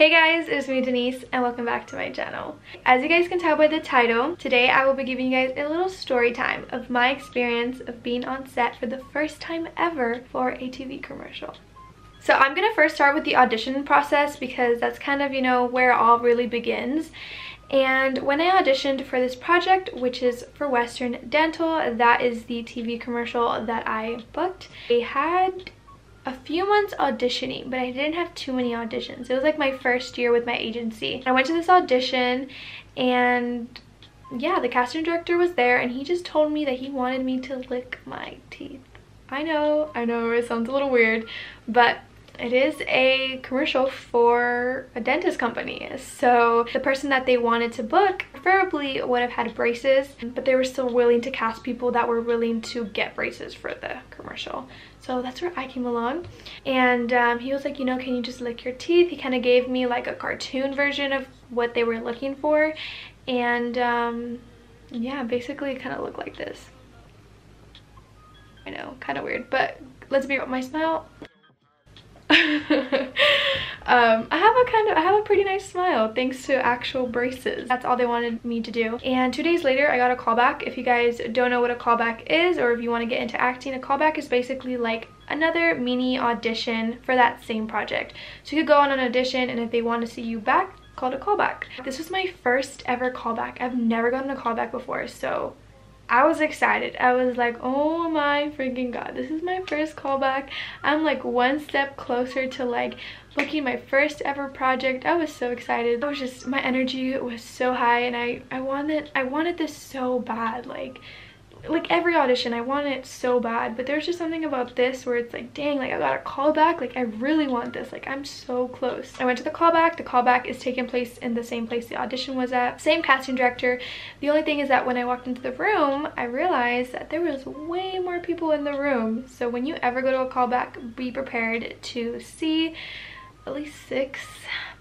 Hey guys, it's me Denise and welcome back to my channel. As you guys can tell by the title, today I will be giving you guys a little story time of my experience of being on set for the first time ever for a TV commercial. So I'm gonna first start with the audition process because that's kind of, where it all really begins. And when I auditioned for this project, which is for Western Dental, that is the TV commercial that I booked. I had a few months auditioning, but I didn't have too many auditions. It was like my first year with my agency. I went to this audition and yeah, the casting director was there and he just told me that he wanted me to lick my teeth. I know, it sounds a little weird, but it is a commercial for a dentist company. So the person that they wanted to book preferably would have had braces, but they were still willing to cast people that were willing to get braces for the commercial. So that's where I came along. And he was like, can you just lick your teeth? He kind of gave me like a cartoon version of what they were looking for. And yeah, basically it kind of looked like this. I know, kind of weird, but let's be real, my smile. I have a pretty nice smile thanks to actual braces. That's all they wanted me to do. And 2 days later I got a callback. If you guys don't know what a callback is, or if you want to get into acting, a callback is basically like another mini audition for that same project. So you could go on an audition and if they want to see you back, called a callback. This was my first ever callback. I've never gotten a callback before, so I was excited. I was like, oh my freaking god, this is my first callback. I'm like one step closer to like booking my first ever project. I was so excited. My energy was so high and I wanted this so bad. Like every audition I want it so bad, but there's just something about this where it's like, dang, like I got a callback, like I really want this, like I'm so close. I went to the callback is taking place in the same place the audition was at, same casting director. The only thing is that when I walked into the room I realized that there was way more people in the room. So when you ever go to a callback, be prepared to see at least 6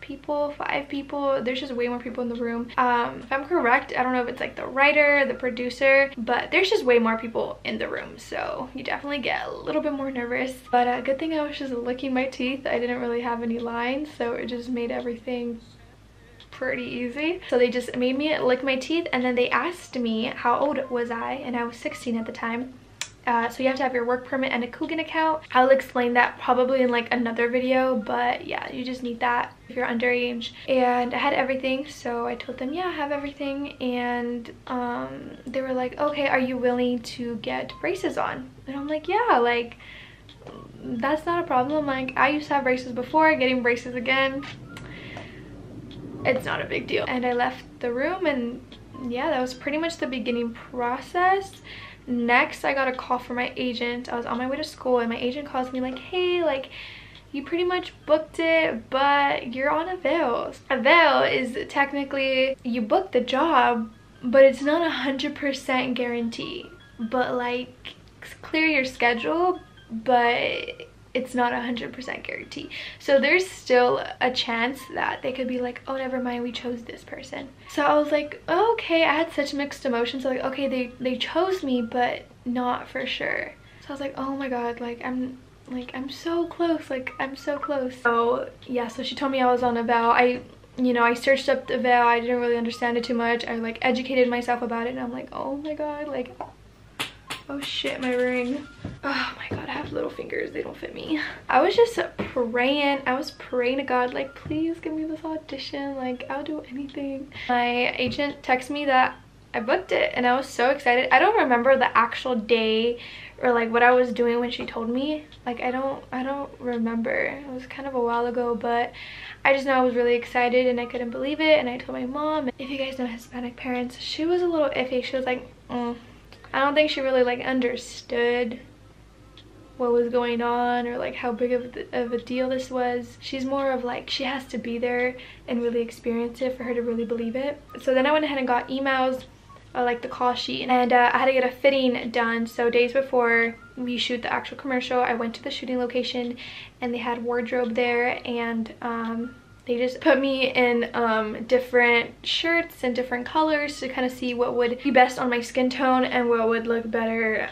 people, 5 people. There's just way more people in the room. If I'm correct, I don't know if it's like the writer, the producer, but there's just way more people in the room, so you definitely get a little bit more nervous. But good thing I was just licking my teeth. I didn't really have any lines, so it just made everything pretty easy. So they just made me lick my teeth and then they asked me how old was I, and I was 16 at the time. So you have to have your work permit and a Coogan account. I'll explain that probably in like another video, but yeah, you just need that if you're underage. And I had everything, so I told them, yeah, I have everything. And they were like, okay, are you willing to get braces on? And I'm like, yeah, like that's not a problem. Like I used to have braces before, getting braces again, it's not a big deal. And I left the room and yeah, that was pretty much the beginning process. Next, I got a call from my agent. I was on my way to school and my agent calls me like, hey, like you pretty much booked it, but you're on a veil. A veil is technically you booked the job, but it's not 100% guarantee. But like clear your schedule, but it's not 100% guarantee. So there's still a chance that they could be like, oh, never mind, we chose this person. So I was like, oh, okay. I had such mixed emotions. So like, okay, they chose me, but not for sure. So I was like, oh my god, I'm so close, like I'm so close. So yeah, so she told me I was on a vow. I searched up the vow. I didn't really understand it too much. I like educated myself about it and I'm like, oh my god, like, oh shit, my ring. Oh my god, I have little fingers, they don't fit me. I was just praying. I was praying to God, like, please give me this audition, like I'll do anything. My agent texted me that I booked it and I was so excited. I don't remember the actual day or like what I was doing when she told me. Like I don't remember. It was kind of a while ago, but I just know I was really excited and I couldn't believe it. And I told my mom. If you guys know Hispanic parents, she was a little iffy. She was like, I don't think she really like understood what was going on or like how big of a deal this was. She's more of like, she has to be there and really experience it for her to really believe it. So then I went ahead and got emails, like the call sheet, and I had to get a fitting done. So days before we shoot the actual commercial, I went to the shooting location and they had wardrobe there, and they just put me in different shirts and different colors to kind of see what would be best on my skin tone and what would look better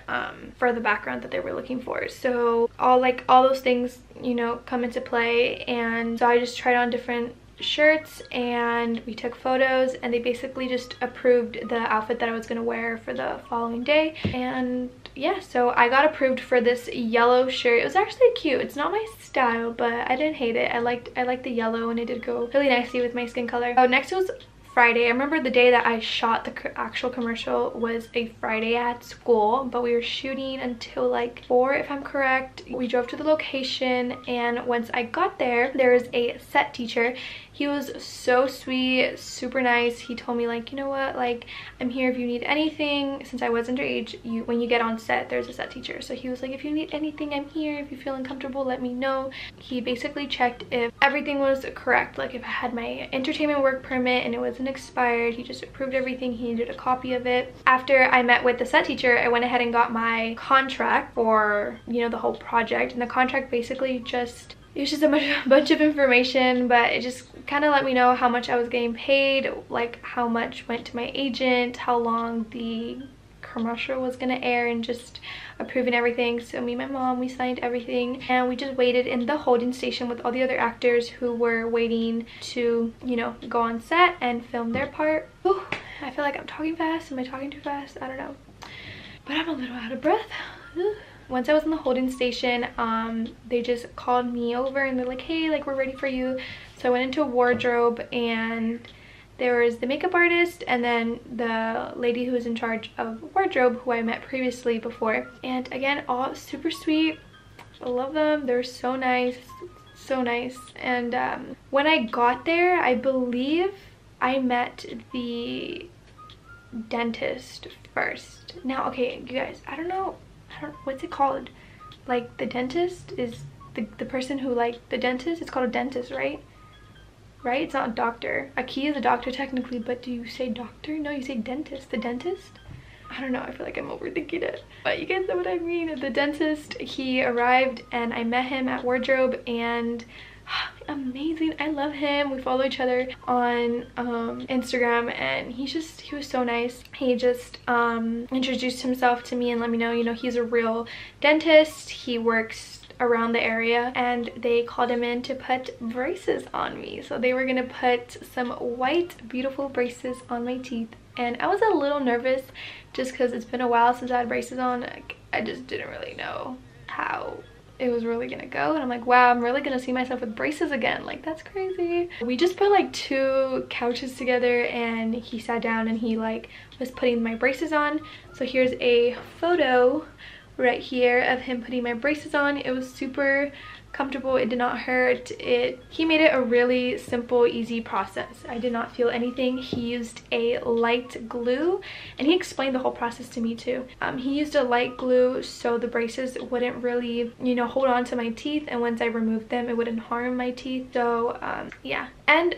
for the background that they were looking for. So all those things, you know, come into play. And so I just tried on different shirts and we took photos, and they basically just approved the outfit that I was gonna wear for the following day. And yeah, so I got approved for this yellow shirt. It was actually cute. It's not my style, but I didn't hate it. I liked the yellow, and it did go really nicely with my skin color. Oh, next was Friday. I remember the day that I shot the actual commercial was a Friday at school, but we were shooting until like 4 if I'm correct. We drove to the location, and once I got there, there was a set teacher. He was so sweet, super nice. He told me like, you know what, like, I'm here if you need anything. Since I was underage, when you get on set, there's a set teacher. So he was like, if you need anything, I'm here. If you feel uncomfortable, let me know. He basically checked if everything was correct, like if I had my entertainment work permit and it wasn't expired. He just approved everything. He needed a copy of it. After I met with the set teacher, I went ahead and got my contract for, you know, the whole project. And the contract basically just, it was just a bunch of information, but it just kind of let me know how much I was getting paid, like how much went to my agent, how long the commercial was gonna air, and just approving everything. So me and my mom, we signed everything, and we just waited in the holding station with all the other actors who were waiting to, you know, go on set and film their part. Whew, I feel like I'm talking fast. Am I talking too fast? I don't know, but I'm a little out of breath. Once I was in the holding station, they just called me over and they're like, hey, like, we're ready for you. So I went into a wardrobe, and there was the makeup artist and then the lady who was in charge of wardrobe, who I met previously before. And again, all super sweet. I love them. They're so nice, so nice. And when I got there, I believe I met the dentist first. Now, okay, you guys, I don't know, what's it called? Like, the dentist is the person who, like, the dentist, it's called a dentist, right? Right? It's not a doctor. A key is a doctor technically, but do you say doctor? No, you say dentist. The dentist? I don't know, I feel like I'm overthinking it, but you guys know what I mean. The dentist, he arrived and I met him at wardrobe, and amazing. I love him. We follow each other on Instagram, and he was so nice. He just introduced himself to me and let me know, you know, he's a real dentist. He works around the area, and they called him in to put braces on me. So they were gonna put some white beautiful braces on my teeth, and I was a little nervous just because it's been a while since I had braces on. Like, I just didn't really know how it was really gonna go, and I'm like, wow, I'm really gonna see myself with braces again. Like, that's crazy. We just put like 2 couches together, and he sat down and he like was putting my braces on. So here's a photo right here of him putting my braces on. It was super comfortable. It did not hurt. He made it a really simple, easy process. I did not feel anything. He used a light glue, and he explained the whole process to me too. He used a light glue so the braces wouldn't really, you know, hold on to my teeth, and once I removed them, it wouldn't harm my teeth. So yeah, and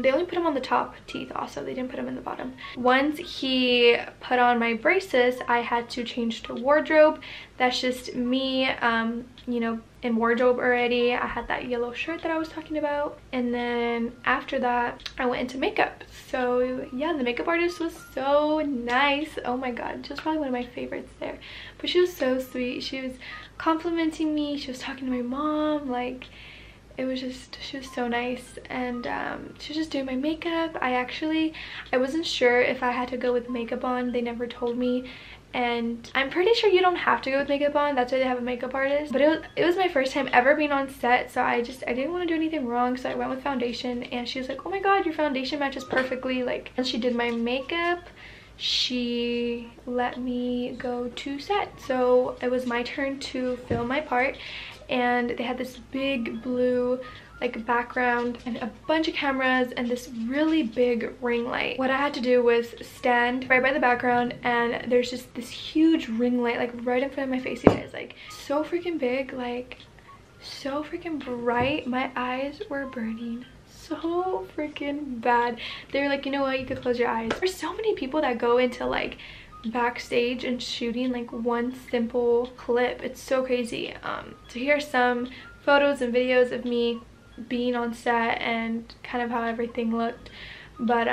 they only put them on the top teeth also. They didn't put them in the bottom. Once he put on my braces, I had to change to wardrobe. That's just me, you know, in wardrobe already. I had that yellow shirt that I was talking about, and then after that I went into makeup. So yeah, the makeup artist was so nice. Oh my god, she was probably one of my favorites there, but she was so sweet. She was complimenting me, she was talking to my mom, like, it was just, she was so nice. And she was just doing my makeup. I wasn't sure if I had to go with makeup on. They never told me, and I'm pretty sure you don't have to go with makeup on. That's why they have a makeup artist. But it was my first time ever being on set, so I didn't want to do anything wrong, so I went with foundation. And she was like, oh my god, your foundation matches perfectly. Like, and she did my makeup, she let me go to set. So it was my turn to film my part, and they had this big blue like background and a bunch of cameras and this really big ring light. What I had to do was stand right by the background, and there's just this huge ring light like right in front of my face, you guys. Like, so freaking big, like so freaking bright. My eyes were burning so freaking bad. They were like, you know what, you could close your eyes. There's so many people that go into like backstage and shooting like one simple clip. It's so crazy. So here are some photos and videos of me being on set and kind of how everything looked. But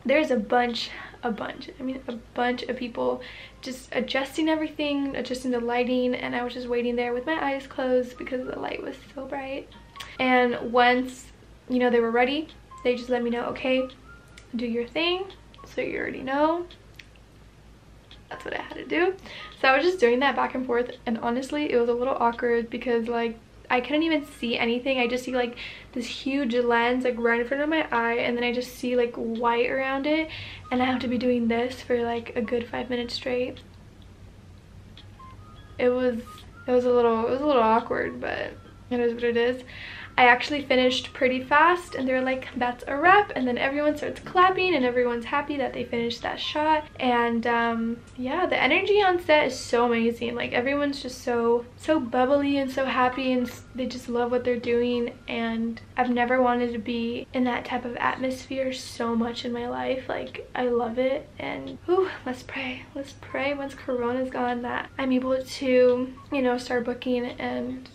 there's a bunch of people just adjusting everything, adjusting the lighting, and I was just waiting there with my eyes closed because the light was so bright. And once, you know, they were ready, They just let me know, okay, do your thing. So you already know. That's what I had to do. So I was just doing that back and forth, and honestly it was a little awkward because like I couldn't even see anything. I just see like this huge lens like right in front of my eye, and then I just see like white around it, and I have to be doing this for like a good 5 minutes straight. It was a little awkward, but it is what it is. I actually finished pretty fast, and they're like, that's a wrap, and then everyone starts clapping and everyone's happy that they finished that shot. And yeah, the energy on set is so amazing. Like everyone's just so bubbly and so happy, and they just love what they're doing. And I've never wanted to be in that type of atmosphere so much in my life. Like I love it. And whew, let's pray once Corona's gone that I'm able to, you know, start booking and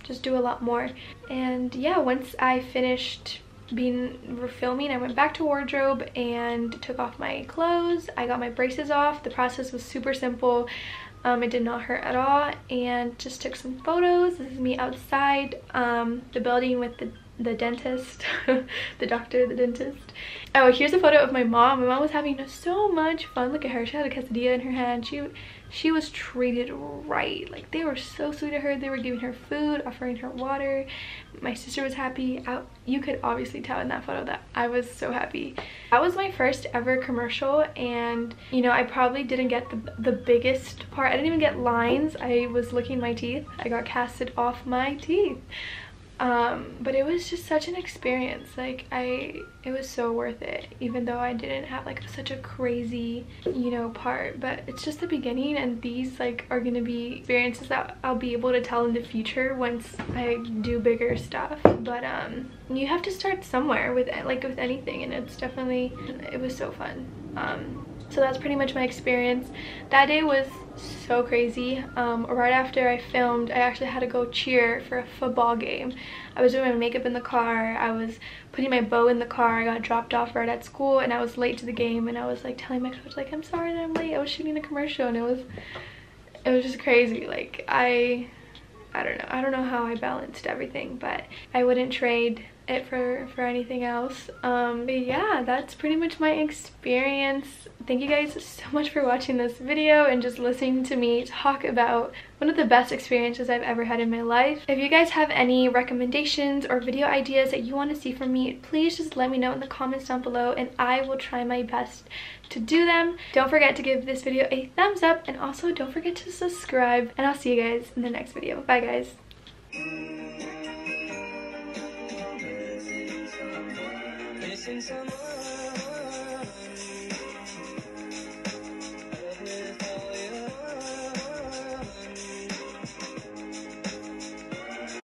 just do a lot more. And yeah, once I finished filming, I went back to wardrobe and took off my clothes. I got my braces off. The process was super simple. It did not hurt at all, and just took some photos. This is me outside the building with the dentist, the doctor, the dentist. Oh, here's a photo of my mom. My mom was having so much fun. Look at her. She had a quesadilla in her hand. She was treated right. Like they were so sweet to her. They were giving her food, offering her water. My sister was happy. You could obviously tell in that photo that I was so happy. That was my first ever commercial, and you know, I probably didn't get the biggest part. I didn't even get lines. I was licking my teeth. I got casted off my teeth. But it was just such an experience. Like it was so worth it, even though I didn't have like such a crazy, you know, part. But it's just the beginning, and these like are gonna be experiences that I'll be able to tell in the future once I do bigger stuff. But you have to start somewhere with anything, and it was so fun. So that's pretty much my experience. That day was so crazy. Right after I filmed, I actually had to go cheer for a football game. I was doing my makeup in the car. I was putting my bow in the car. I got dropped off right at school, and I was late to the game, and I was like telling my coach like, I'm sorry that I'm late. I was shooting a commercial, and it was just crazy. Like I don't know how I balanced everything, but I wouldn't trade it for anything else. But yeah, that's pretty much my experience. Thank you guys so much for watching this video and just listening to me talk about one of the best experiences I've ever had in my life. If you guys have any recommendations or video ideas that you want to see from me, please just let me know in the comments down below, and I will try my best to do them. Don't forget to give this video a thumbs up, and also don't forget to subscribe, and I'll see you guys in the next video. Bye guys. Missing someone.